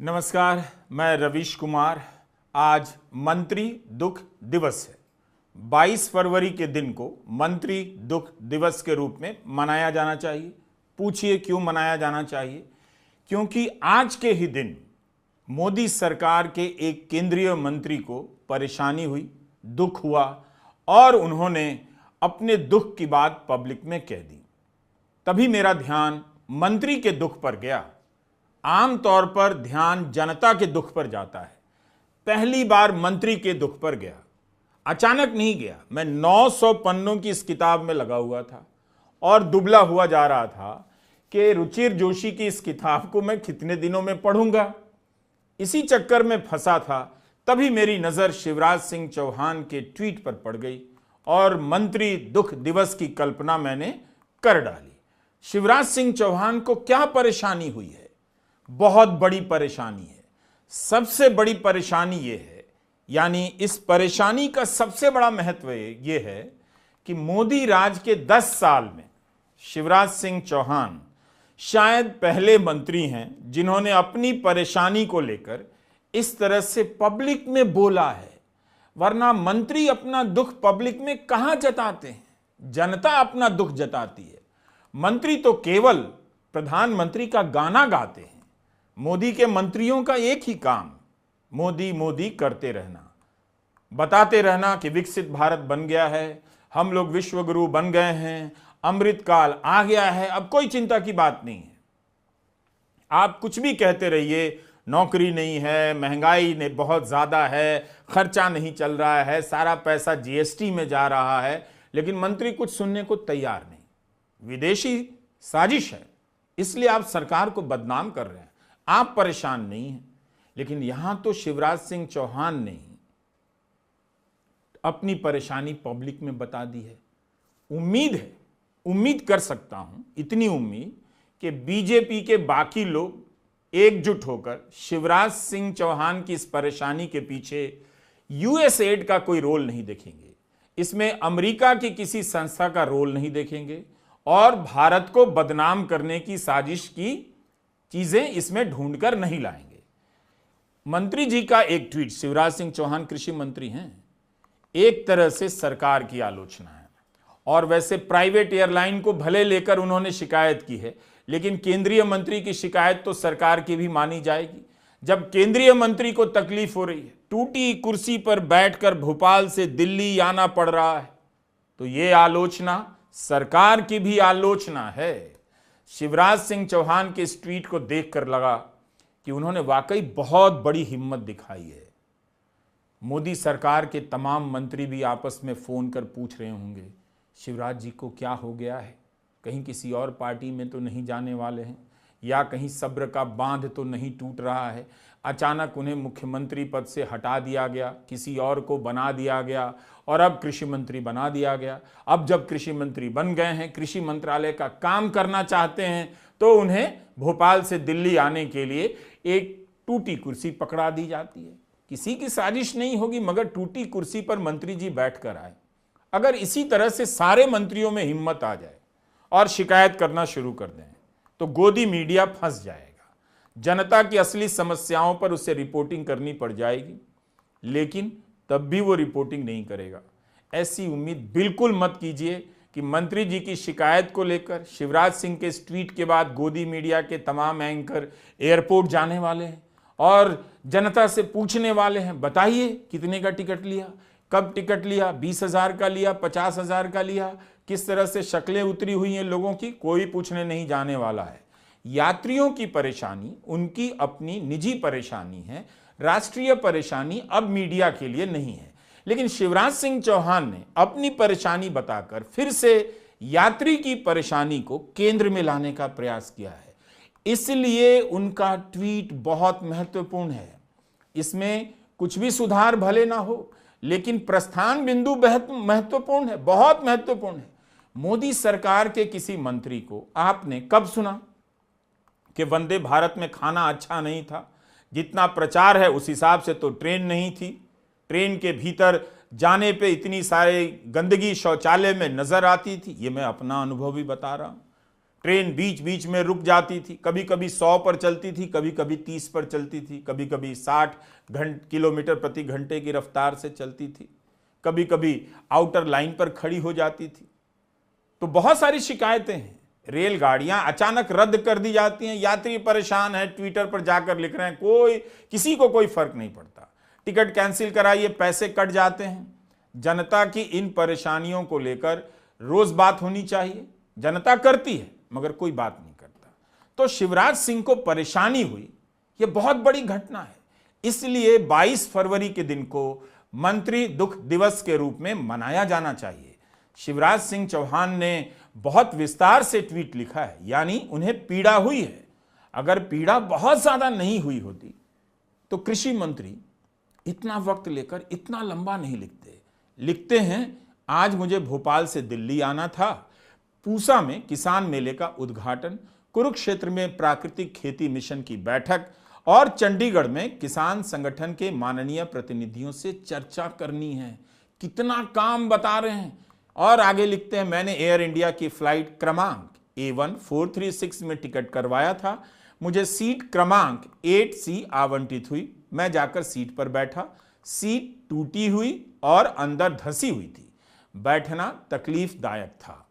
नमस्कार, मैं रवीश कुमार। आज मंत्री दुख दिवस है। 22 फरवरी के दिन को मंत्री दुख दिवस के रूप में मनाया जाना चाहिए। पूछिए क्यों मनाया जाना चाहिए? क्योंकि आज के ही दिन मोदी सरकार के एक केंद्रीय मंत्री को परेशानी हुई, दुख हुआ और उन्होंने अपने दुख की बात पब्लिक में कह दी। तभी मेरा ध्यान मंत्री के दुख पर गया। आमतौर पर ध्यान जनता के दुख पर जाता है, पहली बार मंत्री के दुख पर गया। अचानक नहीं गया, मैं 900 पन्नों की इस किताब में लगा हुआ था और दुबला हुआ जा रहा था कि रुचिर जोशी की इस किताब को मैं कितने दिनों में पढ़ूंगा। इसी चक्कर में फंसा था। तभी मेरी नजर शिवराज सिंह चौहान के ट्वीट पर पड़ गई और मंत्री दुख दिवस की कल्पना मैंने कर डाली। शिवराज सिंह चौहान को क्या परेशानी हुई है? बहुत बड़ी परेशानी है। सबसे बड़ी परेशानी यह है, यानी इस परेशानी का सबसे बड़ा महत्व यह है कि मोदी राज के 10 साल में शिवराज सिंह चौहान शायद पहले मंत्री हैं जिन्होंने अपनी परेशानी को लेकर इस तरह से पब्लिक में बोला है। वरना मंत्री अपना दुख पब्लिक में कहां जताते हैं? जनता अपना दुख जताती है। मंत्री तो केवल प्रधानमंत्री का गाना गाते हैं। मोदी के मंत्रियों का एक ही काम मोदी मोदी करते रहना, बताते रहना कि विकसित भारत बन गया है, हम लोग विश्व गुरु बन गए हैं, अमृत काल आ गया है, अब कोई चिंता की बात नहीं है। आप कुछ भी कहते रहिए, नौकरी नहीं है, महंगाई ने बहुत ज्यादा है, खर्चा नहीं चल रहा है, सारा पैसा जीएसटी में जा रहा है, लेकिन मंत्री कुछ सुनने को तैयार नहीं। विदेशी साजिश है, इसलिए आप सरकार को बदनाम कर रहे हैं। आप परेशान नहीं हैं, लेकिन यहां तो शिवराज सिंह चौहान ने अपनी परेशानी पब्लिक में बता दी है। उम्मीद कर सकता हूं, इतनी उम्मीद कि बीजेपी के बाकी लोग एकजुट होकर शिवराज सिंह चौहान की इस परेशानी के पीछे यूएसएड का कोई रोल नहीं देखेंगे, इसमें अमेरिका की किसी संस्था का रोल नहीं देखेंगे और भारत को बदनाम करने की साजिश की चीजें इसमें ढूंढकर नहीं लाएंगे। मंत्री जी का एक ट्वीट, शिवराज सिंह चौहान कृषि मंत्री हैं, एक तरह से सरकार की आलोचना है। और वैसे प्राइवेट एयरलाइन को भले लेकर उन्होंने शिकायत की है, लेकिन केंद्रीय मंत्री की शिकायत तो सरकार की भी मानी जाएगी। जब केंद्रीय मंत्री को तकलीफ हो रही है, टूटी कुर्सी पर बैठकर भोपाल से दिल्ली आना पड़ रहा है, तो ये आलोचना सरकार की भी आलोचना है। शिवराज सिंह चौहान के इस ट्वीट को देखकर लगा कि उन्होंने वाकई बहुत बड़ी हिम्मत दिखाई है। मोदी सरकार के तमाम मंत्री भी आपस में फोन कर पूछ रहे होंगे, शिवराज जी को क्या हो गया है? कहीं किसी और पार्टी में तो नहीं जाने वाले हैं, या कहीं सब्र का बांध तो नहीं टूट रहा है? अचानक उन्हें मुख्यमंत्री पद से हटा दिया गया, किसी और को बना दिया गया और अब कृषि मंत्री बना दिया गया। अब जब कृषि मंत्री बन गए हैं, कृषि मंत्रालय का काम करना चाहते हैं, तो उन्हें भोपाल से दिल्ली आने के लिए एक टूटी कुर्सी पकड़ा दी जाती है। किसी की साजिश नहीं होगी, मगर टूटी कुर्सी पर मंत्री जी बैठकर आए। अगर इसी तरह से सारे मंत्रियों में हिम्मत आ जाए और शिकायत करना शुरू कर दें, तो गोदी मीडिया फंस जाएगा। जनता की असली समस्याओं पर उसे रिपोर्टिंग करनी पड़ जाएगी, लेकिन तब भी वो रिपोर्टिंग नहीं करेगा। ऐसी उम्मीद बिल्कुल मत कीजिए कि मंत्री जी की शिकायत को लेकर शिवराज सिंह के इस ट्वीट के बाद गोदी मीडिया के तमाम एंकर एयरपोर्ट जाने वाले हैं और जनता से पूछने वाले हैं, बताइए कितने का टिकट लिया, कब टिकट लिया, 20,000 का लिया, 50,000 का लिया, किस तरह से शक्लें उतरी हुई हैं लोगों की? कोई पूछने नहीं जाने वाला है। यात्रियों की परेशानी उनकी अपनी निजी परेशानी है, राष्ट्रीय परेशानी अब मीडिया के लिए नहीं है। लेकिन शिवराज सिंह चौहान ने अपनी परेशानी बताकर फिर से यात्री की परेशानी को केंद्र में लाने का प्रयास किया है। इसलिए उनका ट्वीट बहुत महत्वपूर्ण है। इसमें कुछ भी सुधार भले ना हो, लेकिन प्रस्थान बिंदु महत्वपूर्ण है, बहुत महत्वपूर्ण है। मोदी सरकार के किसी मंत्री को आपने कब सुना कि वंदे भारत में खाना अच्छा नहीं था? जितना प्रचार है उस हिसाब से तो ट्रेन नहीं थी। ट्रेन के भीतर जाने पे इतनी सारे गंदगी शौचालय में नजर आती थी। ये मैं अपना अनुभव भी बता रहा हूं। ट्रेन बीच बीच में रुक जाती थी, कभी कभी 100 पर चलती थी, कभी कभी 30 पर चलती थी, कभी कभी 60 किलोमीटर प्रति घंटे की रफ्तार से चलती थी, कभी कभी आउटर लाइन पर खड़ी हो जाती थी। तो बहुत सारी शिकायतें हैं। रेलगाड़ियां अचानक रद्द कर दी जाती हैं, यात्री परेशान है, ट्विटर पर जाकर लिख रहे हैं, किसी को कोई फर्क नहीं पड़ता। टिकट कैंसिल कराइए, पैसे कट जाते हैं। जनता की इन परेशानियों को लेकर रोज बात होनी चाहिए। जनता करती है मगर कोई बात नहीं करता। तो शिवराज सिंह को परेशानी हुई, यह बहुत बड़ी घटना है। इसलिए 22 फरवरी के दिन को मंत्री दुख दिवस के रूप में मनाया जाना चाहिए। शिवराज सिंह चौहान ने बहुत विस्तार से ट्वीट लिखा है, यानी उन्हें पीड़ा हुई है। अगर पीड़ा बहुत ज्यादा नहीं हुई होती तो कृषि मंत्री इतना वक्त लेकर इतना लंबा नहीं लिखते हैं, आज मुझे भोपाल से दिल्ली आना था, पूसा में किसान मेले का उद्घाटन, कुरुक्षेत्र में प्राकृतिक खेती मिशन की बैठक और चंडीगढ़ में किसान संगठन के माननीय प्रतिनिधियों से चर्चा करनी है। कितना काम बता रहे हैं। और आगे लिखते हैं, मैंने एयर इंडिया की फ्लाइट क्रमांक A1436 में टिकट करवाया था। मुझे सीट क्रमांक 8C आवंटित हुई। मैं जाकर सीट पर बैठा, सीट टूटी हुई और अंदर धंसी हुई थी। बैठना तकलीफदायक था।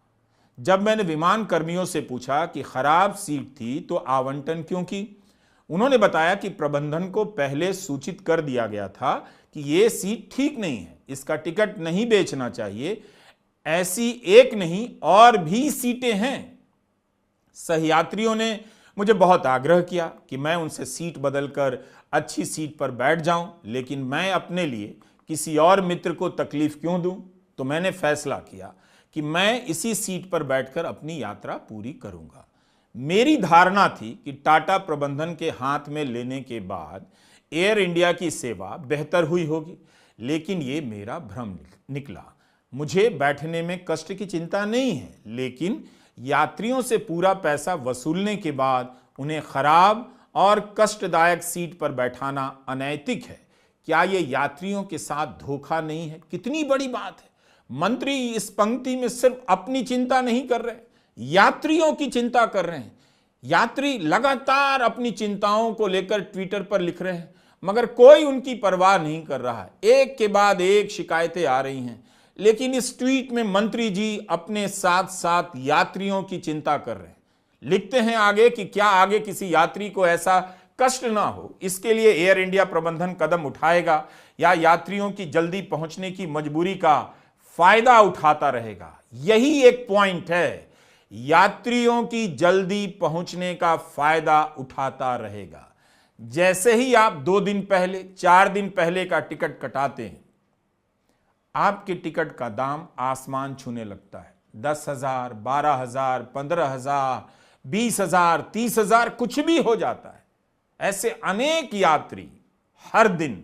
जब मैंने विमान कर्मियों से पूछा कि खराब सीट थी तो आवंटन क्यों की, उन्होंने बताया कि प्रबंधन को पहले सूचित कर दिया गया था कि यह सीट ठीक नहीं है, इसका टिकट नहीं बेचना चाहिए। ऐसी एक नहीं और भी सीटें हैं। सहयात्रियों ने मुझे बहुत आग्रह किया कि मैं उनसे सीट बदलकर अच्छी सीट पर बैठ जाऊं, लेकिन मैं अपने लिए किसी और मित्र को तकलीफ क्यों दूं। तो मैंने फैसला किया कि मैं इसी सीट पर बैठकर अपनी यात्रा पूरी करूंगा। मेरी धारणा थी कि टाटा प्रबंधन के हाथ में लेने के बाद एयर इंडिया की सेवा बेहतर हुई होगी, लेकिन ये मेरा भ्रम निकला। मुझे बैठने में कष्ट की चिंता नहीं है, लेकिन यात्रियों से पूरा पैसा वसूलने के बाद उन्हें खराब और कष्टदायक सीट पर बैठाना अनैतिक है। क्या ये यात्रियों के साथ धोखा नहीं है? कितनी बड़ी बात है। मंत्री इस पंक्ति में सिर्फ अपनी चिंता नहीं कर रहे, यात्रियों की चिंता कर रहे हैं। यात्री लगातार अपनी चिंताओं को लेकर ट्विटर पर लिख रहे हैं, मगर कोई उनकी परवाह नहीं कर रहा है। एक के बाद एक शिकायतें आ रही हैं, लेकिन इस ट्वीट में मंत्री जी अपने साथ साथ यात्रियों की चिंता कर रहे हैं। लिखते हैं आगे कि क्या आगे किसी यात्री को ऐसा कष्ट ना हो, इसके लिए एयर इंडिया प्रबंधन कदम उठाएगा या यात्रियों की जल्दी पहुंचने की मजबूरी का फायदा उठाता रहेगा। यही एक पॉइंट है, यात्रियों की जल्दी पहुंचने का फायदा उठाता रहेगा। जैसे ही आप 2 दिन पहले 4 दिन पहले का टिकट कटाते हैं, आपके टिकट का दाम आसमान छूने लगता है। 10,000, 12,000, 15,000, 20,000, 30,000 कुछ भी हो जाता है। ऐसे अनेक यात्री हर दिन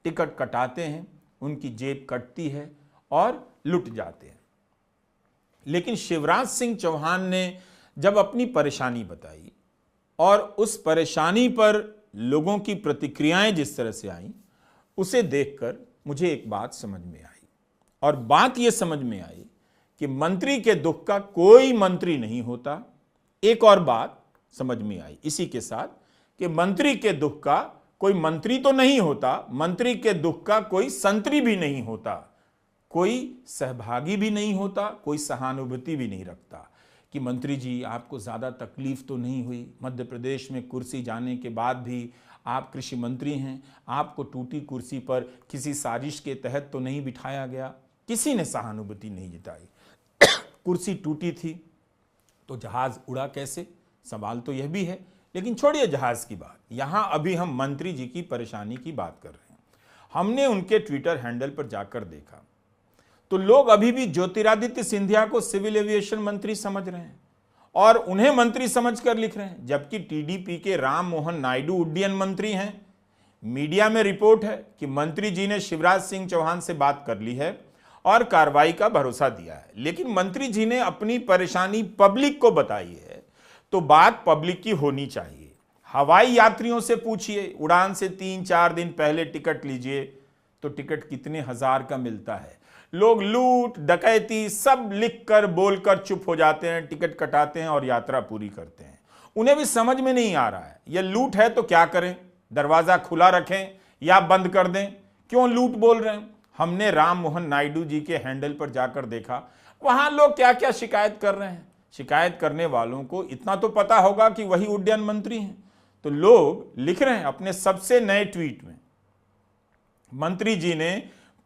टिकट कटाते हैं, उनकी जेब कटती है और लुट जाते हैं। लेकिन शिवराज सिंह चौहान ने जब अपनी परेशानी बताई और उस परेशानी पर लोगों की प्रतिक्रियाएं जिस तरह से आईं, उसे देखकर मुझे एक बात समझ में आई। और बात यह समझ में आई कि मंत्री के दुख का कोई मंत्री नहीं होता। एक और बात समझ में आई इसी के साथ कि मंत्री के दुख का कोई मंत्री तो नहीं होता, मंत्री के दुख का कोई संतरी भी नहीं होता, कोई सहभागी भी नहीं होता, कोई सहानुभूति भी नहीं रखता कि मंत्री जी आपको ज़्यादा तकलीफ तो नहीं हुई, मध्य प्रदेश में कुर्सी जाने के बाद भी आप कृषि मंत्री हैं, आपको टूटी कुर्सी पर किसी साजिश के तहत तो नहीं बिठाया गया। किसी ने सहानुभूति नहीं जताई। कुर्सी टूटी थी तो जहाज उड़ा कैसे, सवाल तो यह भी है। लेकिन छोड़िए जहाज की बात, यहां अभी हम मंत्री जी की परेशानी की बात कर रहे हैं। हमने उनके ट्विटर हैंडल पर जाकर देखा तो लोग अभी भी ज्योतिरादित्य सिंधिया को सिविल एविएशन मंत्री समझ रहे हैं और उन्हें मंत्री समझकर लिख रहे हैं, जबकि टीडीपी के राम मोहन नायडू उड्डयन मंत्री हैं। मीडिया में रिपोर्ट है कि मंत्री जी ने शिवराज सिंह चौहान से बात कर ली है और कार्रवाई का भरोसा दिया है। लेकिन मंत्री जी ने अपनी परेशानी पब्लिक को बताई है तो बात पब्लिक की होनी चाहिए। हवाई यात्रियों से पूछिए, उड़ान से 3-4 दिन पहले टिकट लीजिए तो टिकट कितने हजार का मिलता है। लोग लूट डकैती सब लिखकर बोलकर चुप हो जाते हैं, टिकट कटाते हैं और यात्रा पूरी करते हैं। उन्हें भी समझ में नहीं आ रहा है यह लूट है तो क्या करें, दरवाजा खुला रखें या बंद कर दें, क्यों लूट बोल रहे हैं। हमने राम मोहन नायडू जी के हैंडल पर जाकर देखा, वहां लोग क्या क्या शिकायत कर रहे हैं। शिकायत करने वालों को इतना तो पता होगा कि वही उड्डयन मंत्री हैं, तो लोग लिख रहे हैं अपने सबसे नए ट्वीट में, मंत्री जी ने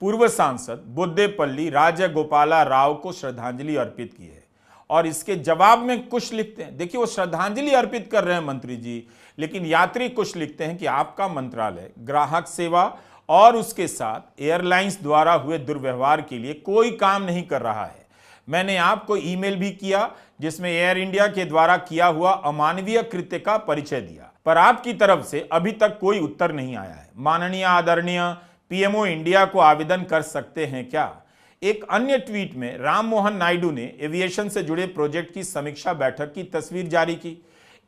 पूर्व सांसद बोद्देपल्ली राजगोपाला राव को श्रद्धांजलि अर्पित की है। और इसके जवाब में कुछ लिखते हैं, देखिए वो श्रद्धांजलि अर्पित कर रहे हैं मंत्री जी, लेकिन यात्री कुछ लिखते हैं कि आपका मंत्रालय ग्राहक सेवा और उसके साथ एयरलाइंस द्वारा हुए दुर्व्यवहार के लिए कोई काम नहीं कर रहा है। मैंने आपको ईमेल भी किया जिसमें एयर इंडिया के द्वारा किया हुआ अमानवीय कृत्य का परिचय दिया, पर आपकी तरफ से अभी तक कोई उत्तर नहीं आया है। माननीय आदरणीय पीएमओ इंडिया को आवेदन कर सकते हैं क्या। एक अन्य ट्वीट में राम मोहन नायडू ने एविएशन से जुड़े प्रोजेक्ट की समीक्षा बैठक की तस्वीर जारी की।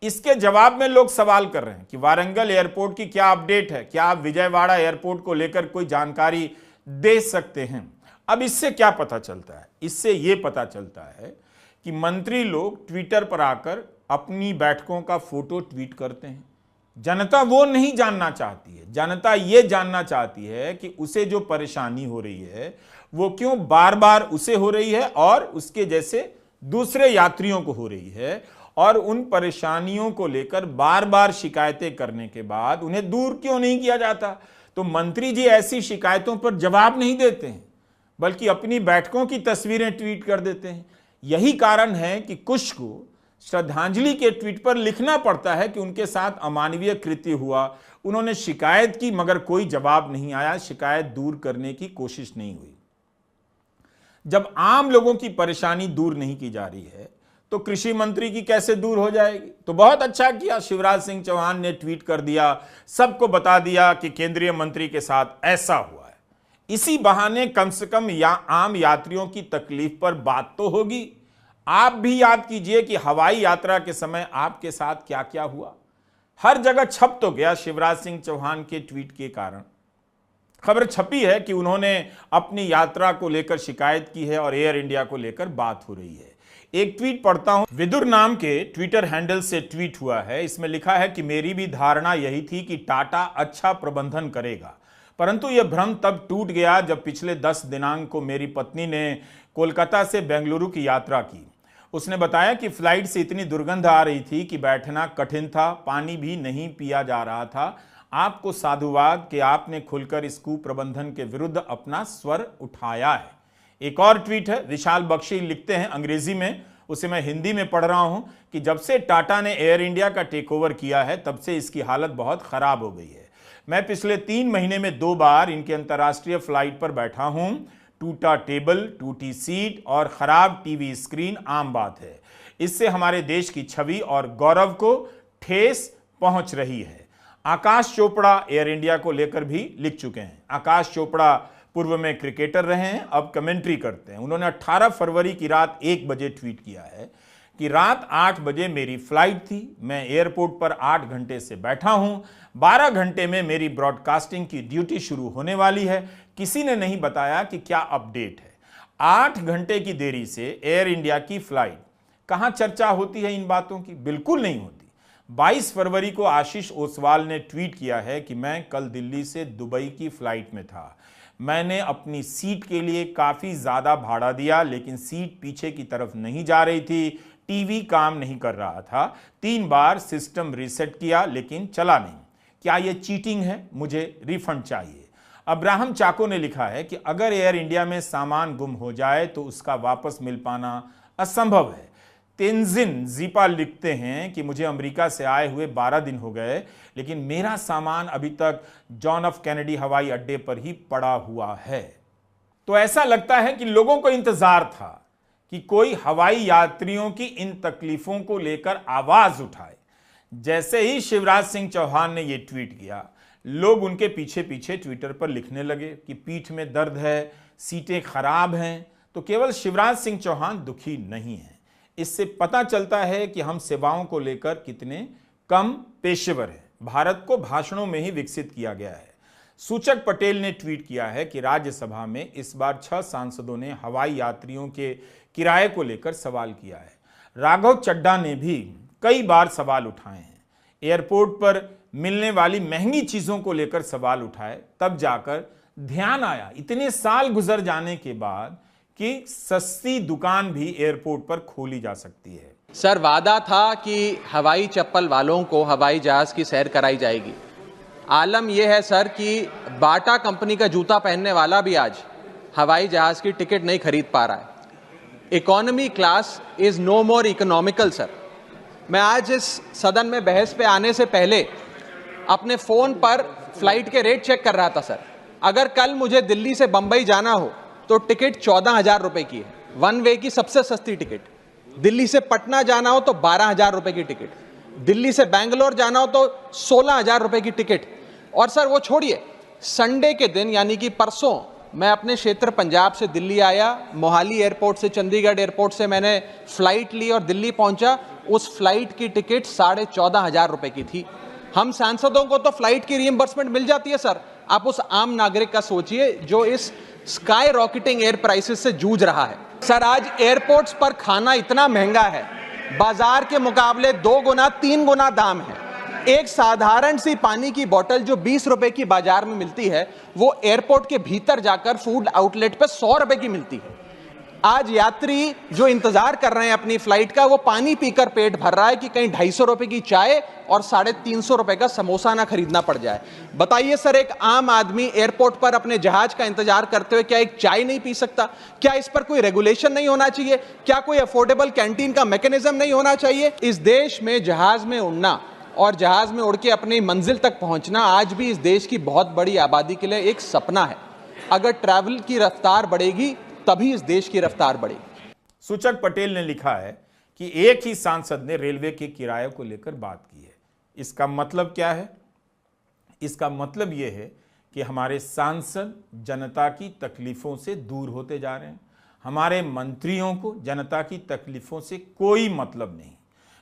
इसके जवाब में लोग सवाल कर रहे हैं कि वारंगल एयरपोर्ट की क्या अपडेट है, क्या आप विजयवाड़ा एयरपोर्ट को लेकर कोई जानकारी दे सकते हैं। अब इससे क्या पता चलता है, इससे यह पता चलता है कि मंत्री लोग ट्विटर पर आकर अपनी बैठकों का फोटो ट्वीट करते हैं। जनता वो नहीं जानना चाहती है, जनता ये जानना चाहती है कि उसे जो परेशानी हो रही है वो क्यों बार बार उसे हो रही है और उसके जैसे दूसरे यात्रियों को हो रही है, और उन परेशानियों को लेकर बार बार शिकायतें करने के बाद उन्हें दूर क्यों नहीं किया जाता। तो मंत्री जी ऐसी शिकायतों पर जवाब नहीं देते हैं, बल्कि अपनी बैठकों की तस्वीरें ट्वीट कर देते हैं। यही कारण है कि कुछ को श्रद्धांजलि के ट्वीट पर लिखना पड़ता है कि उनके साथ अमानवीय कृत्य हुआ, उन्होंने शिकायत की मगर कोई जवाब नहीं आया, शिकायत दूर करने की कोशिश नहीं हुई। जब आम लोगों की परेशानी दूर नहीं की जा रही है तो कृषि मंत्री की कैसे दूर हो जाएगी। तो बहुत अच्छा किया शिवराज सिंह चौहान ने ट्वीट कर दिया, सबको बता दिया कि केंद्रीय मंत्री के साथ ऐसा हुआ है। इसी बहाने कम से कम आम यात्रियों की तकलीफ पर बात तो होगी। आप भी याद कीजिए कि हवाई यात्रा के समय आपके साथ क्या क्या हुआ। हर जगह छप तो गया शिवराज सिंह चौहान के ट्वीट के कारण। खबर छपी है कि उन्होंने अपनी यात्रा को लेकर शिकायत की है और एयर इंडिया को लेकर बात हो रही है। एक ट्वीट पढ़ता हूं, विदुर नाम के ट्विटर हैंडल से ट्वीट हुआ है। इसमें लिखा है कि मेरी भी धारणा यही थी कि टाटा अच्छा प्रबंधन करेगा, परंतु यह भ्रम तब टूट गया जब पिछले 10 दिनांक को मेरी पत्नी ने कोलकाता से बेंगलुरु की यात्रा की। उसने बताया कि फ्लाइट से इतनी दुर्गंध आ रही थी कि बैठना कठिन था, पानी भी नहीं पिया जा रहा था। आपको साधुवाद कि आपने खुलकर इस कुप्रबंधन के विरुद्ध अपना स्वर उठाया है। एक और ट्वीट है, विशाल बख्शी लिखते हैं अंग्रेजी में, उसे मैं हिंदी में पढ़ रहा हूं कि जब से टाटा ने एयर इंडिया का टेक ओवर किया है तब से इसकी हालत बहुत खराब हो गई है। मैं पिछले 3 महीने में 2 बार इनके अंतर्राष्ट्रीय फ्लाइट पर बैठा हूं। टूटा टेबल, टूटी सीट और खराब टीवी स्क्रीन आम बात है। इससे हमारे देश की छवि और गौरव को ठेस पहुंच रही है। आकाश चोपड़ा एयर इंडिया को लेकर भी लिख चुके हैं। आकाश चोपड़ा पूर्व में क्रिकेटर रहे हैं, अब कमेंट्री करते हैं। उन्होंने 18 फरवरी की रात 1 बजे ट्वीट किया है कि रात 8 बजे मेरी फ्लाइट थी, मैं एयरपोर्ट पर 8 घंटे से बैठा हूं, 12 घंटे में मेरी ब्रॉडकास्टिंग की ड्यूटी शुरू होने वाली है। किसी ने नहीं बताया कि क्या अपडेट है। 8 घंटे की देरी से एयर इंडिया की फ्लाइट, कहां चर्चा होती है इन बातों की? बिल्कुल नहीं होती। 22 फरवरी को आशीष ओसवाल ने ट्वीट किया है कि मैं कल दिल्ली से दुबई की फ्लाइट में था। मैंने अपनी सीट के लिए काफी ज्यादा भाड़ा दिया, लेकिन सीट पीछे की तरफ नहीं जा रही थी, टीवी काम नहीं कर रहा था। 3 बार सिस्टम रीसेट किया लेकिन चला नहीं। क्या यह चीटिंग है? मुझे रिफंड चाहिए। अब्राहम चाको ने लिखा है कि अगर एयर इंडिया में सामान गुम हो जाए तो उसका वापस मिल पाना असंभव है। तेंजिन जीपा लिखते हैं कि मुझे अमेरिका से आए हुए 12 दिन हो गए, लेकिन मेरा सामान अभी तक जॉन एफ कैनेडी हवाई अड्डे पर ही पड़ा हुआ है। तो ऐसा लगता है कि लोगों को इंतजार था कि कोई हवाई यात्रियों की इन तकलीफों को लेकर आवाज उठाए। जैसे ही शिवराज सिंह चौहान ने यह ट्वीट किया, लोग उनके पीछे पीछे ट्विटर पर लिखने लगे कि पीठ में दर्द है, सीटें खराब हैं। तो केवल शिवराज सिंह चौहान दुखी नहीं है। इससे पता चलता है कि हम सेवाओं को लेकर कितने कम पेशेवर हैं। भारत को भाषणों में ही विकसित किया गया है। सूचक पटेल ने ट्वीट किया है कि राज्यसभा में इस बार 6 सांसदों ने हवाई यात्रियों के किराए को लेकर सवाल किया है। राघव चड्ढा ने भी कई बार सवाल उठाए हैं। एयरपोर्ट पर मिलने वाली महंगी चीजों को लेकर सवाल उठाए, तब जाकर ध्यान आया इतने साल गुजर जाने के बाद कि सस्ती दुकान भी एयरपोर्ट पर खोली जा सकती है। सर, वादा था कि हवाई चप्पल वालों को हवाई जहाज की सैर कराई जाएगी। आलम यह है सर कि बाटा कंपनी का जूता पहनने वाला भी आज हवाई जहाज की टिकट नहीं खरीद पा रहा है। Economy class is no more economical sir. मैं आज इस सदन में बहस पे आने से पहले अपने फ़ोन पर फ्लाइट के रेट चेक कर रहा था सर। अगर कल मुझे दिल्ली से बंबई जाना हो तो टिकट 14,000 रुपये की है, वन वे की सबसे सस्ती टिकट। दिल्ली से पटना जाना हो तो 12,000 रुपये की टिकट, दिल्ली से बैंगलोर जाना हो तो 16,000 रुपये की टिकट। और सर वो छोड़िए, संडे के दिन यानी कि परसों मैं अपने क्षेत्र पंजाब से दिल्ली आया, मोहाली एयरपोर्ट से, चंडीगढ़ एयरपोर्ट से मैंने फ्लाइट ली और दिल्ली पहुंचा। उस फ्लाइट की टिकट 14,500 रुपये की थी। हम सांसदों को तो फ्लाइट की रीइंबर्समेंट मिल जाती है सर, आप उस आम नागरिक का सोचिए जो इस स्काई रॉकेटिंग एयर प्राइसेस से जूझ रहा है। सर, आज एयरपोर्ट्स पर खाना इतना महंगा है, बाजार के मुकाबले 2 गुना 3 गुना दाम है। एक साधारण सी पानी की बोतल जो 20 रुपए की बाजार में मिलती है, वो एयरपोर्ट के भीतर जाकर फूड आउटलेट पर 100 रुपए की मिलती है। आज यात्री जो इंतजार कर रहे हैं अपनी फ्लाइट का, वो पानी पीकर पेट भर रहा है कि कहीं 250 रुपए की चाय और 350 रुपए का समोसा ना खरीदना पड़ जाए। बताइए सर, एक आम आदमी एयरपोर्ट पर अपने जहाज का इंतजार करते हुए क्या एक चाय नहीं पी सकता? क्या इस पर कोई रेगुलेशन नहीं होना चाहिए? क्या कोई अफोर्डेबल कैंटीन का मैकेनिज्म नहीं होना चाहिए? इस देश में जहाज में उड़ना और जहाज में उड़ के अपनी मंजिल तक पहुंचना आज भी इस देश की बहुत बड़ी आबादी के लिए एक सपना है। अगर ट्रैवल की रफ्तार बढ़ेगी तभी इस देश की रफ्तार बढ़ेगी। सूचक पटेल ने लिखा है कि एक ही सांसद ने रेलवे के किराए को लेकर बात की है। इसका मतलब क्या है? इसका मतलब यह है कि हमारे सांसद जनता की तकलीफों से दूर होते जा रहे हैं। हमारे मंत्रियों को जनता की तकलीफों से कोई मतलब नहीं।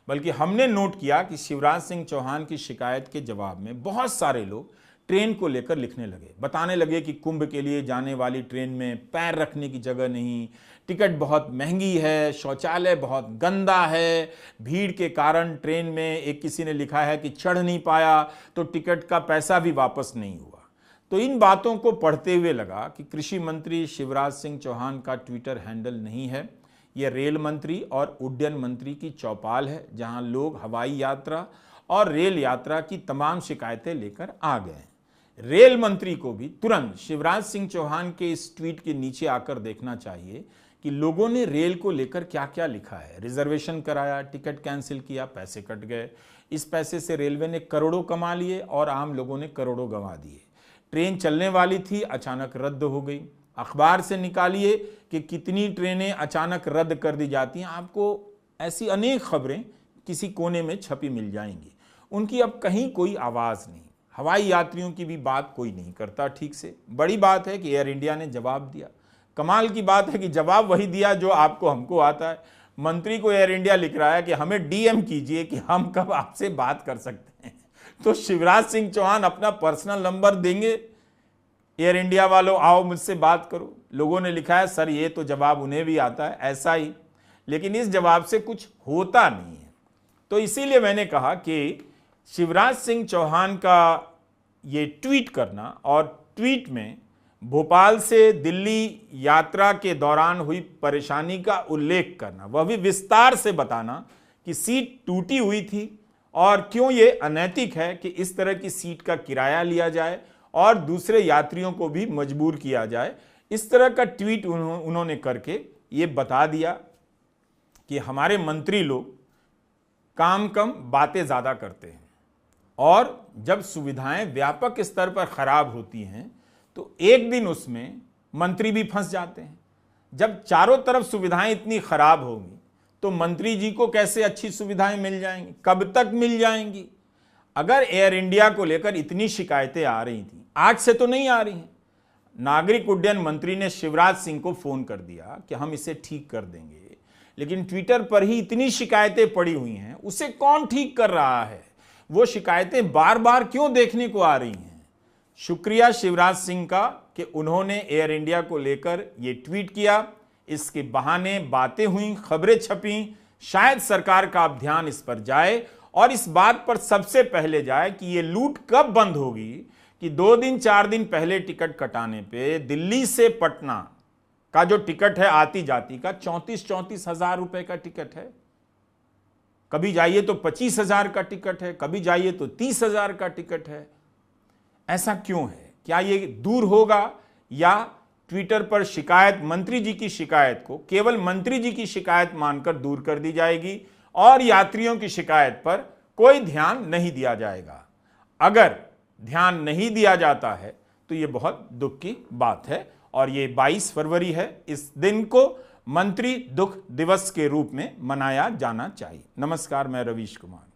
बल्कि हमने नोट किया कि शिवराज सिंह चौहान की शिकायत के जवाब में बहुत सारे लोग ट्रेन को लेकर लिखने लगे, बताने लगे कि कुंभ के लिए जाने वाली ट्रेन में पैर रखने की जगह नहीं, टिकट बहुत महंगी है, शौचालय बहुत गंदा है, भीड़ के कारण ट्रेन में एक किसी ने लिखा है कि चढ़ नहीं पाया तो टिकट का पैसा भी वापस नहीं हुआ। तो इन बातों को पढ़ते हुए लगा कि कृषि मंत्री शिवराज सिंह चौहान का ट्विटर हैंडल नहीं है, यह रेल मंत्री और उड्डयन मंत्री की चौपाल है, जहां लोग हवाई यात्रा और रेल यात्रा की तमाम शिकायतें लेकर आ गए। रेल मंत्री को भी तुरंत शिवराज सिंह चौहान के इस ट्वीट के नीचे आकर देखना चाहिए कि लोगों ने रेल को लेकर क्या क्या लिखा है। रिजर्वेशन कराया, टिकट कैंसिल किया, पैसे कट गए। इस पैसे से रेलवे ने करोड़ों कमा लिए और आम लोगों ने करोड़ों गंवा दिए। ट्रेन चलने वाली थी, अचानक रद्द हो गई। अखबार से निकालिए कि कितनी ट्रेनें अचानक रद्द कर दी जाती हैं। आपको ऐसी अनेक खबरें किसी कोने में छपी मिल जाएंगी। उनकी अब कहीं कोई आवाज़ नहीं। हवाई यात्रियों की भी बात कोई नहीं करता ठीक से। बड़ी बात है कि एयर इंडिया ने जवाब दिया। कमाल की बात है कि जवाब वही दिया जो आपको हमको आता है। मंत्री को एयर इंडिया लिख रहा है कि हमें डीएम कीजिए कि हम कब आपसे बात कर सकते हैं। तो शिवराज सिंह चौहान अपना पर्सनल नंबर देंगे, एयर इंडिया वालों आओ मुझसे बात करो। लोगों ने लिखा है सर ये तो जवाब उन्हें भी आता है, ऐसा ही, लेकिन इस जवाब से कुछ होता नहीं है। तो इसीलिए मैंने कहा कि शिवराज सिंह चौहान का ये ट्वीट करना और ट्वीट में भोपाल से दिल्ली यात्रा के दौरान हुई परेशानी का उल्लेख करना, वह भी विस्तार से बताना कि सीट टूटी हुई थी और क्यों ये अनैतिक है कि इस तरह की सीट का किराया लिया जाए और दूसरे यात्रियों को भी मजबूर किया जाए, इस तरह का ट्वीट उन्होंने करके ये बता दिया कि हमारे मंत्री लोग काम कम बातें ज़्यादा करते हैं और जब सुविधाएं व्यापक स्तर पर खराब होती हैं तो एक दिन उसमें मंत्री भी फंस जाते हैं। जब चारों तरफ सुविधाएं इतनी खराब होंगी तो मंत्री जी को कैसे अच्छी सुविधाएं मिल जाएंगी, कब तक मिल जाएंगी? अगर एयर इंडिया को लेकर इतनी शिकायतें आ रही थी, आज से तो नहीं आ रही हैं। नागरिक उड्डयन मंत्री ने शिवराज सिंह को फोन कर दिया कि हम इसे ठीक कर देंगे, लेकिन ट्विटर पर ही इतनी शिकायतें पड़ी हुई हैं, उसे कौन ठीक कर रहा है? वो शिकायतें बार बार क्यों देखने को आ रही हैं? शुक्रिया शिवराज सिंह का कि उन्होंने एयर इंडिया को लेकर ये ट्वीट किया। इसके बहाने बातें हुई, खबरें छपी, शायद सरकार का अब ध्यान इस पर जाए और इस बात पर सबसे पहले जाए कि ये लूट कब बंद होगी कि 2 दिन 4 दिन पहले टिकट कटाने पे दिल्ली से पटना का जो टिकट है आती जाती का 34 हजार रुपए का टिकट है। कभी जाइए तो 25,000 का टिकट है, कभी जाइए तो 30,000 का टिकट है। ऐसा क्यों है? क्या ये दूर होगा या ट्विटर पर शिकायत, मंत्री जी की शिकायत को केवल मंत्री जी की शिकायत मानकर दूर कर दी जाएगी और यात्रियों की शिकायत पर कोई ध्यान नहीं दिया जाएगा? अगर ध्यान नहीं दिया जाता है तो ये बहुत दुख की बात है और ये 22 फरवरी है। इस दिन को मंत्री दुख दिवस के रूप में मनाया जाना चाहिए। नमस्कार, मैं रवीश कुमार।